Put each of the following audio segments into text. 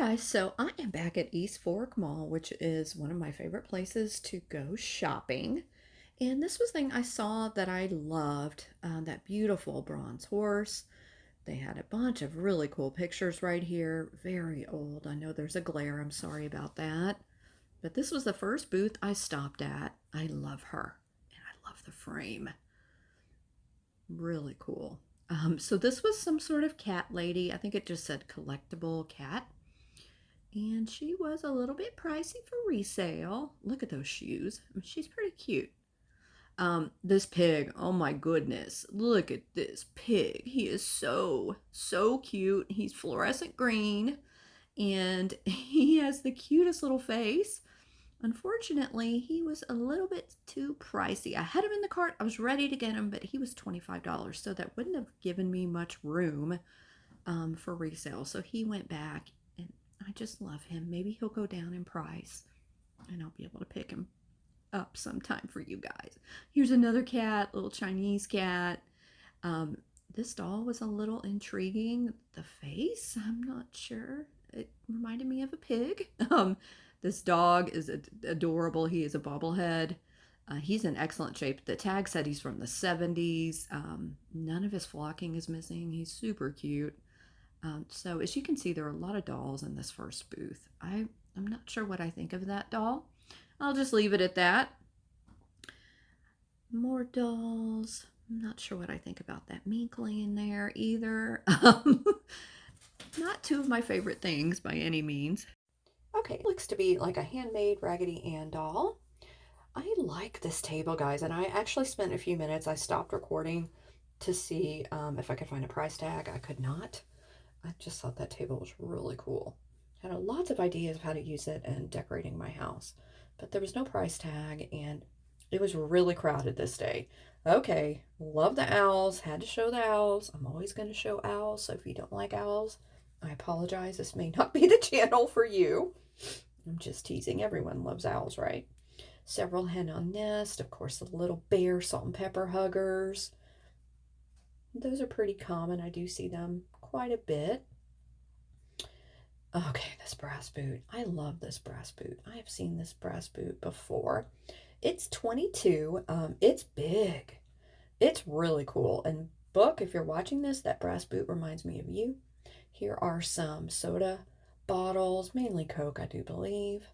Guys, so I am back at East Fork Mall, which is one of my favorite places to go shopping. And this was thing I saw that I loved, that beautiful bronze horse. They had a bunch of really cool pictures right here. Very old. I know there's a glare. I'm sorry about that. But this was the first booth I stopped at. I love her. And I love the frame. Really cool. So this was some sort of cat lady. I think it just said collectible cat. And she was a little bit pricey for resale. Look at those shoes. I mean, she's pretty cute. This pig, oh my goodness. Look at this pig. He is so cute. He's fluorescent green and he has the cutest little face. Unfortunately, he was a little bit too pricey. I had him in the cart. I was ready to get him, but he was $25, so that wouldn't have given me much room for resale. So he went back. I just love him. Maybe he'll go down in price and I'll be able to pick him up sometime for you guys. Here's another cat, little Chinese cat. This doll was a little intriguing. The face, I'm not sure. It reminded me of a pig. This dog is adorable. He is a bobblehead. He's in excellent shape. The tag said he's from the 70s. None of his flocking is missing. He's super cute. So as you can see, there are a lot of dolls in this first booth. I'm not sure what I think of that doll. I'll just leave it at that. More dolls. I'm not sure what I think about that mink laying there either. Not two of my favorite things by any means. Okay, looks to be like a handmade Raggedy Ann doll. I like this table, guys, and I actually spent a few minutes. I stopped recording to see if I could find a price tag. I could not. I just thought that table was really cool. Had lots of ideas of how to use it and decorating my house, but there was no price tag and it was really crowded this day. Okay, love the owls. Had to show the owls. I'm always going to show owls, so if you don't like owls, I apologize. This may not be the channel for you. I'm just teasing. Everyone loves owls, right? Several hen on nest. Of course, the little bear salt and pepper huggers. Those are pretty common. I do see them quite a bit. Okay, this brass boot. I love this brass boot. I have seen this brass boot before. It's 22. It's big. It's really cool. And Book, if you're watching this, that brass boot reminds me of you. Here are some soda bottles, mainly Coke, I do believe.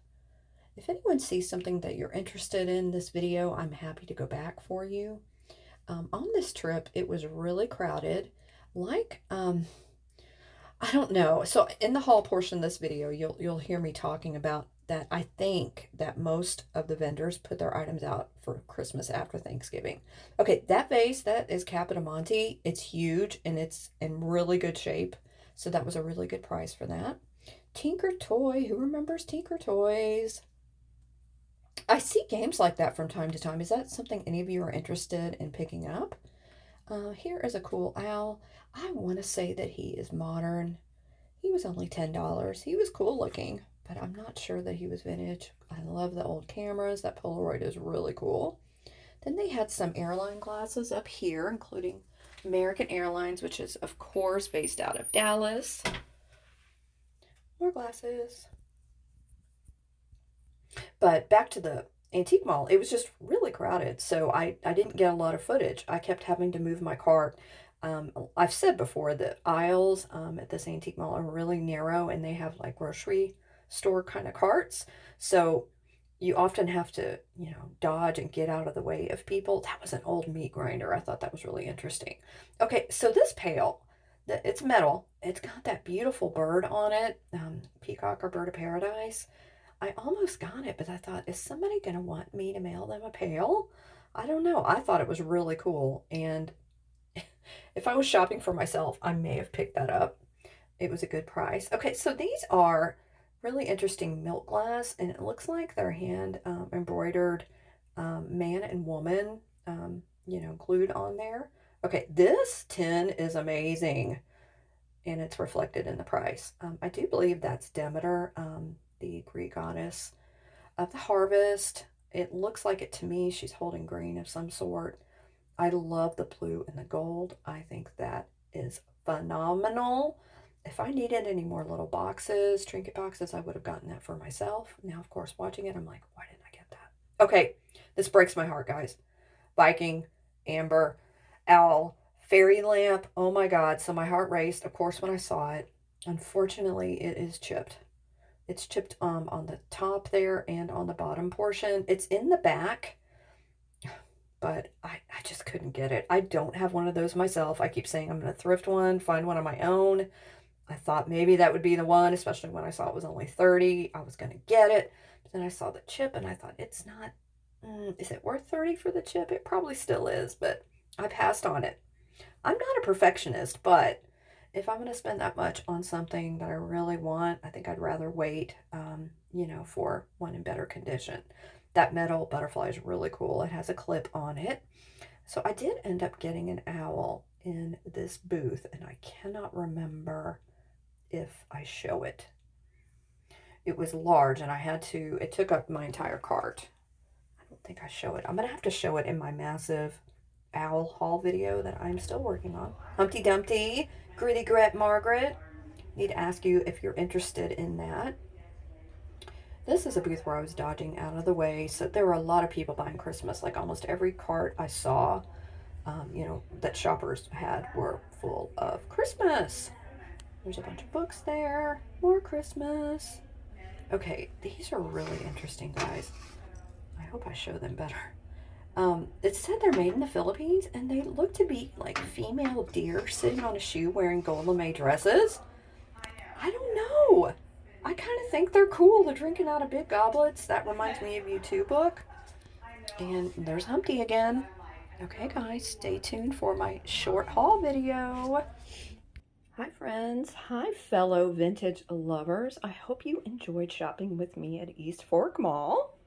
If anyone sees something that you're interested in this video, I'm happy to go back for you. On this trip, it was really crowded. I don't know. So in the haul portion of this video, you'll hear me talking about that. I think that most of the vendors put their items out for Christmas after Thanksgiving. Okay, that vase, that is Capodimonte. It's huge and it's in really good shape. So that was a really good price for that. Tinker Toy. Who remembers Tinker Toys? I see games like that from time to time. Is that something any of you are interested in picking up? Here is a cool owl. I want to say that he is modern. He was only $10. He was cool looking, but I'm not sure that he was vintage. I love the old cameras. That Polaroid is really cool. Then they had some airline glasses up here, including American Airlines, which is, of course, based out of Dallas. More glasses. But back to the antique mall, it was just really crowded, so I didn't get a lot of footage. I kept having to move my cart. I've said before that aisles at this antique mall are really narrow, and they have like grocery store kind of carts, so you often have to, you know, dodge and get out of the way of people. That was an old meat grinder. I thought that was really interesting. Okay, so this pail, it's metal. It's got that beautiful bird on it, peacock or bird of paradise. I almost got it, but I thought, is somebody going to want me to mail them a pail? I don't know. I thought it was really cool. And if I was shopping for myself, I may have picked that up. It was a good price. Okay, so these are really interesting milk glass, and it looks like they're hand embroidered man and woman, you know, glued on there. Okay, this tin is amazing, and it's reflected in the price. I do believe that's Demeter, the Greek goddess of the harvest. It looks like it to me. She's holding grain of some sort. I love the blue and the gold. I think that is phenomenal. if I needed any more little boxes, trinket boxes, I would have gotten that for myself. Now, of course, watching it, I'm like, why didn't I get that? Okay, this breaks my heart, guys. Viking, amber, owl, fairy lamp. Oh my God. So my heart raced, of course, when I saw it. Unfortunately, it is chipped. It's chipped on the top there and on the bottom portion. It's in the back, but I just couldn't get it. I don't have one of those myself. I keep saying I'm going to thrift one, find one on my own. I thought maybe that would be the one, especially when I saw it was only 30. I was going to get it. But then I saw the chip and I thought, it's not, is it worth 30 for the chip? It probably still is, but I passed on it. I'm not a perfectionist, but if I'm going to spend that much on something that I really want, I think I'd rather wait, for one in better condition. That metal butterfly is really cool. It has a clip on it. So I did end up getting an owl in this booth, and I cannot remember if I show it. It was large, and it took up my entire cart. I don't think I show it. I'm going to have to show it in my massive owl haul video that I'm still working on. Humpty Dumpty, Gritty Gret Margaret. Need to ask you if you're interested in that. This is a booth where I was dodging out of the way. So there were a lot of people buying Christmas. Like almost every cart I saw, that shoppers had were full of Christmas. There's a bunch of books there. More Christmas. Okay, these are really interesting, guys. I hope I show them better. It said they're made in the Philippines, and they look to be like female deer sitting on a shoe wearing gold lame dresses. I don't know. I kind of think they're cool. They're drinking out of big goblets. That reminds me of You Too book. And there's Humpty again. Okay, guys, stay tuned for my short haul video. Hi, friends. Hi, fellow vintage lovers. I hope you enjoyed shopping with me at East Fork Mall.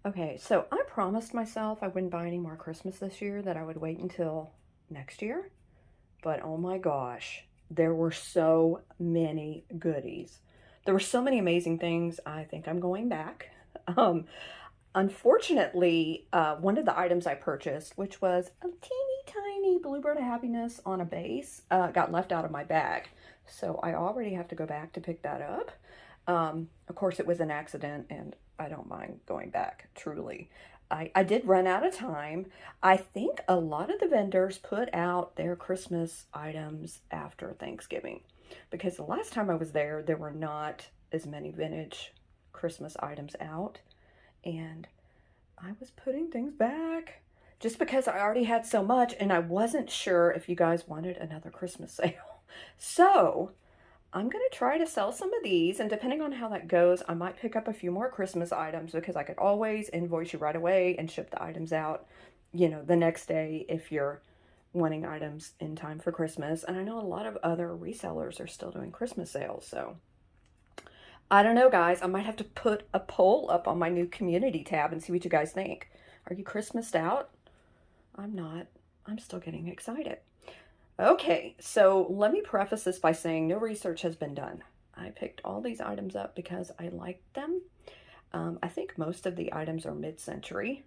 Okay, so I promised myself I wouldn't buy any more Christmas this year, that I would wait until next year. But oh my gosh, there were so many goodies. There were so many amazing things. I think I'm going back. Unfortunately, one of the items I purchased, which was a teeny tiny Bluebird of Happiness on a base, got left out of my bag. So I already have to go back to pick that up. Of course, it was an accident, and I don't mind going back, truly. I did run out of time. I think a lot of the vendors put out their Christmas items after Thanksgiving, because the last time I was there, there were not as many vintage Christmas items out, and I was putting things back just because I already had so much, and I wasn't sure if you guys wanted another Christmas sale. So I'm going to try to sell some of these, and depending on how that goes, I might pick up a few more Christmas items, because I could always invoice you right away and ship the items out, the next day if you're wanting items in time for Christmas. And I know a lot of other resellers are still doing Christmas sales, so I don't know, guys. I might have to put a poll up on my new community tab and see what you guys think. Are you Christmased out? I'm not. I'm still getting excited. Okay, so let me preface this by saying no research has been done. I picked all these items up because I liked them. I think most of the items are mid-century.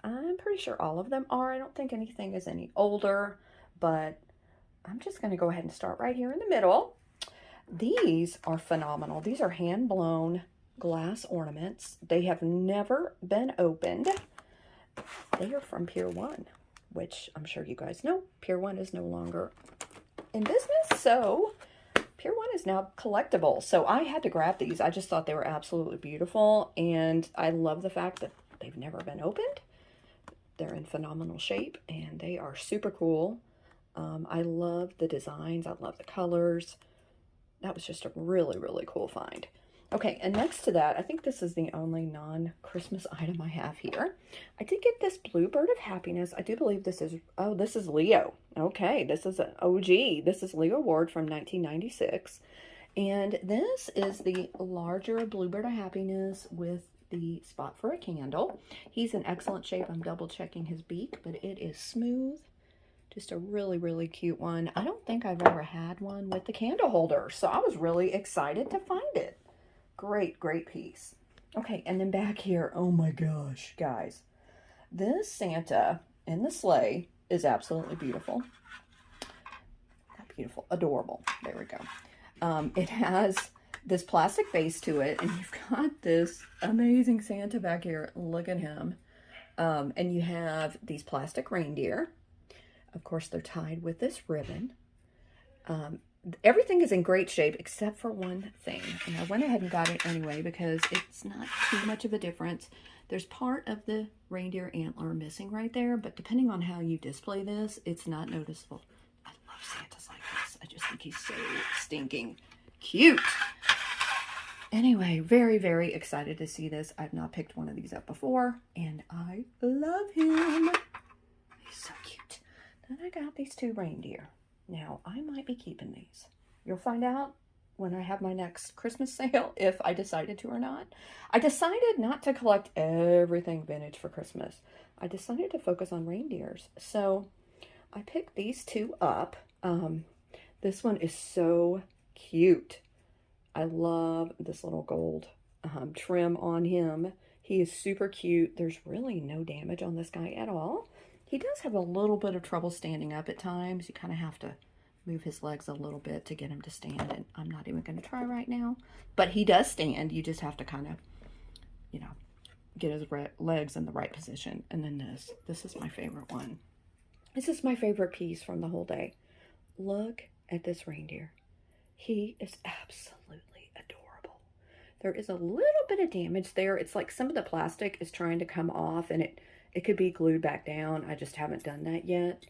I'm pretty sure all of them are. I don't think anything is any older, but I'm just going to go ahead and start right here in the middle. These are phenomenal. These are hand-blown glass ornaments. They have never been opened. They are from Pier 1, which I'm sure you guys know. Pier 1 is no longer in business, so Pier 1 is now collectible. So I had to grab these. I just thought they were absolutely beautiful, and I love the fact that they've never been opened. They're in phenomenal shape, and they are super cool. I love the designs. I love the colors. That was just a really, really cool find. Okay, and next to that, I think this is the only non-Christmas item I have here. I did get this Bluebird of Happiness. I do believe this is, oh, this is Leo. Okay, this is an OG. This is Leo Ward from 1996. And this is the larger Bluebird of Happiness with the spot for a candle. He's in excellent shape. I'm double checking his beak, but it is smooth. Just a really, really cute one. I don't think I've ever had one with the candle holder, so I was really excited to find it. Great, great piece. Okay, and then back here, oh my gosh, guys. This Santa in the sleigh is absolutely beautiful. Not beautiful, adorable. There we go. It has this plastic base to it, and you've got this amazing Santa back here. Look at him. And you have these plastic reindeer. Of course, they're tied with this ribbon. Everything is in great shape except for one thing. And I went ahead and got it anyway because it's not too much of a difference. There's part of the reindeer antler missing right there, but depending on how you display this, it's not noticeable. I love Santas like this. I just think he's so stinking cute. Anyway, very, very excited to see this. I've not picked one of these up before, and I love him. He's so cute. Then I got these two reindeer. Now, I might be keeping these. You'll find out when I have my next Christmas sale if I decided to or not. I decided not to collect everything vintage for Christmas. I decided to focus on reindeers. So I picked these two up. This one is so cute. I love this little gold trim on him. He is super cute. There's really no damage on this guy at all. He does have a little bit of trouble standing up at times. You kind of have to move his legs a little bit to get him to stand, and I'm not even going to try right now. But he does stand. You just have to kind of, you know, get his legs in the right position. And then this is my favorite one. This is my favorite piece from the whole day. Look at this reindeer. He is absolutely adorable. There is a little bit of damage there. It's like some of the plastic is trying to come off, and it could be glued back down. I just haven't done that yet.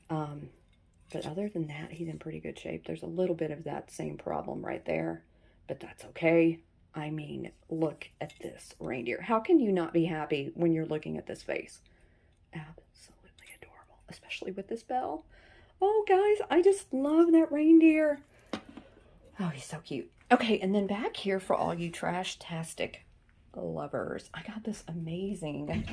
But other than that, he's in pretty good shape. There's a little bit of that same problem right there, but that's okay. I mean, look at this reindeer. How can you not be happy when you're looking at this face? Absolutely adorable, especially with this bell. Oh, guys, I just love that reindeer. Oh, he's so cute. Okay, and then back here for all you trash-tastic lovers, I got this amazing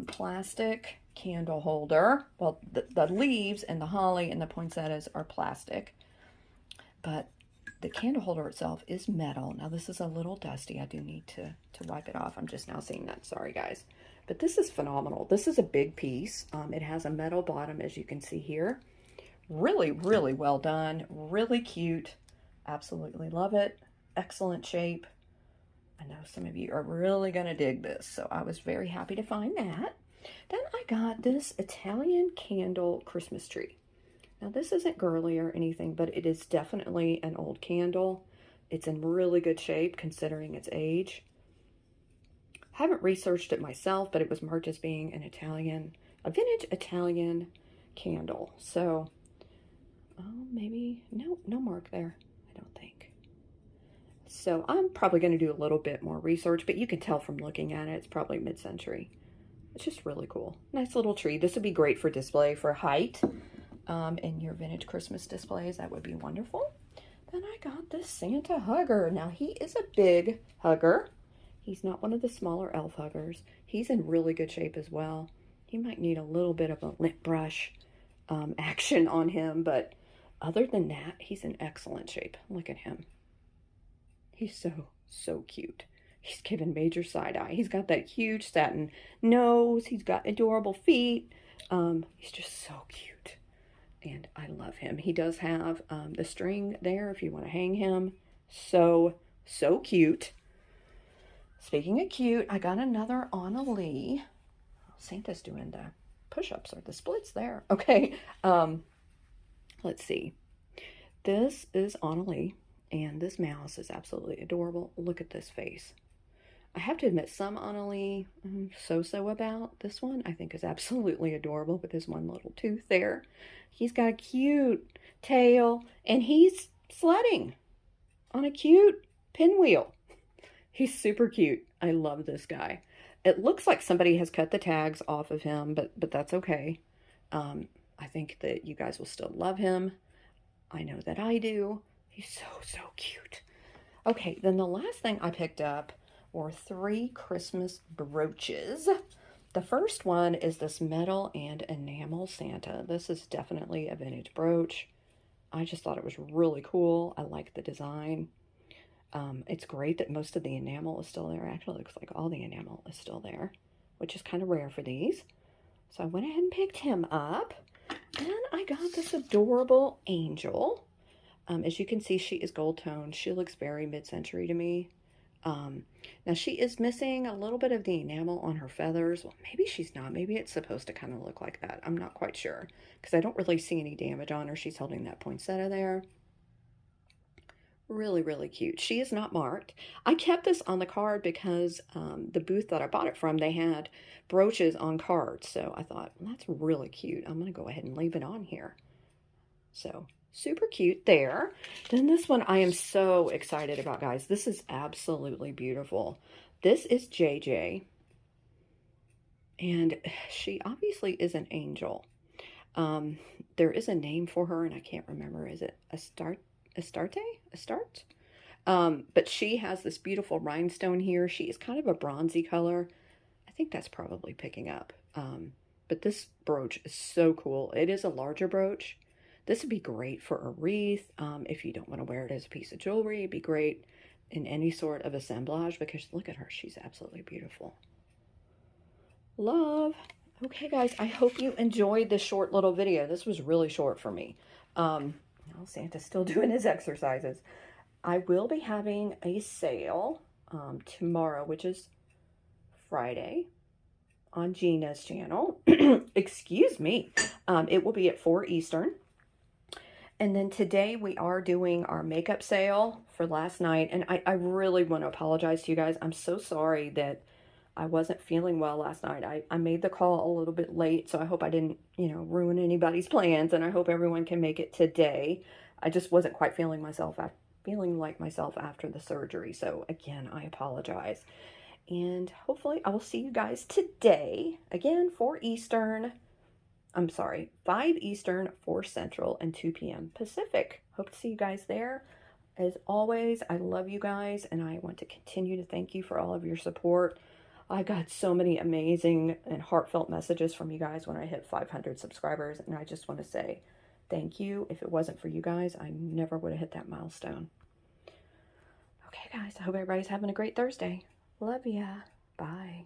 plastic candle holder. Well, the leaves and the holly and the poinsettias are plastic, but the candle holder itself is metal. Now, this is a little dusty. I do need to wipe it off. I'm just now seeing that. Sorry, guys. But this is phenomenal. This is a big piece. It has a metal bottom, as you can see here. Really, really well done. Really cute. Absolutely love it. Excellent shape. I know some of you are really going to dig this, so I was very happy to find that. Then I got this Italian candle Christmas tree. Now, this isn't girly or anything, but it is definitely an old candle. It's in really good shape considering its age. I haven't researched it myself, but it was marked as being a vintage Italian candle. So, maybe, no mark there, I don't think. So I'm probably going to do a little bit more research, but you can tell from looking at it, it's probably mid-century. It's just really cool. Nice little tree. This would be great for display for height in your vintage Christmas displays. That would be wonderful. Then I got this Santa hugger. Now, he is a big hugger. He's not one of the smaller elf huggers. He's in really good shape as well. He might need a little bit of a lint brush action on him, but other than that, he's in excellent shape. Look at him. He's so cute. He's given major side eye. He's got that huge satin nose. He's got adorable feet. He's just so cute. And I love him. He does have the string there if you want to hang him. So cute. Speaking of cute, I got another Anna Lee. Santa's doing the push-ups or the splits there. Okay. Let's see. This is Anna Lee. And this mouse is absolutely adorable. Look at this face. I have to admit, some Anna Lee I'm so about. This one I think is absolutely adorable with his one little tooth there. He's got a cute tail, and he's sledding on a cute pinwheel. He's super cute. I love this guy. It looks like somebody has cut the tags off of him, but that's okay. I think that you guys will still love him. I know that I do. He's so cute. Okay, then the last thing I picked up were 3 Christmas brooches. The first one is this metal and enamel Santa. This is definitely a vintage brooch. I just thought it was really cool. I like the design. It's great that most of the enamel is still there. Actually, it looks like all the enamel is still there, which is kind of rare for these. So I went ahead and picked him up. Then I got this adorable angel. As you can see, she is gold toned. She looks very mid-century to me. Now she is missing a little bit of the enamel on her feathers. Well, maybe she's not. Maybe it's supposed to kind of look like that. I'm not quite sure because I don't really see any damage on her. She's holding that poinsettia there. Really, really cute. She is not marked. I kept this on the card because the booth that I bought it from, they had brooches on cards. So I thought, well, that's really cute. I'm going to go ahead and leave it on here. So super cute there. Then this one I am so excited about, guys. This is absolutely beautiful. This is JJ. And she obviously is an angel. There is a name for her, and I can't remember. Is it Astarte? But she has this beautiful rhinestone here. She is kind of a bronzy color. I think that's probably picking up. But this brooch is so cool. It is a larger brooch. This would be great for a wreath. If you don't want to wear it as a piece of jewelry, it'd be great in any sort of assemblage because look at her. She's absolutely beautiful. Love. Okay, guys, I hope you enjoyed this short little video. This was really short for me. Santa's still doing his exercises. I will be having a sale tomorrow, which is Friday, on Gina's channel. Excuse me. It will be at 4 Eastern. And then today we are doing our makeup sale for last night. And I really want to apologize to you guys. I'm so sorry that I wasn't feeling well last night. I made the call a little bit late, so I hope I didn't, ruin anybody's plans. And I hope everyone can make it today. I just wasn't quite feeling like myself after the surgery. So again, I apologize. And hopefully I will see you guys today. Again, 4 Eastern. I'm sorry, 5 Eastern, 4 Central, and 2 p.m. Pacific. Hope to see you guys there. As always, I love you guys, and I want to continue to thank you for all of your support. I got so many amazing and heartfelt messages from you guys when I hit 500 subscribers, and I just want to say thank you. If it wasn't for you guys, I never would have hit that milestone. Okay, guys, I hope everybody's having a great Thursday. Love ya. Bye.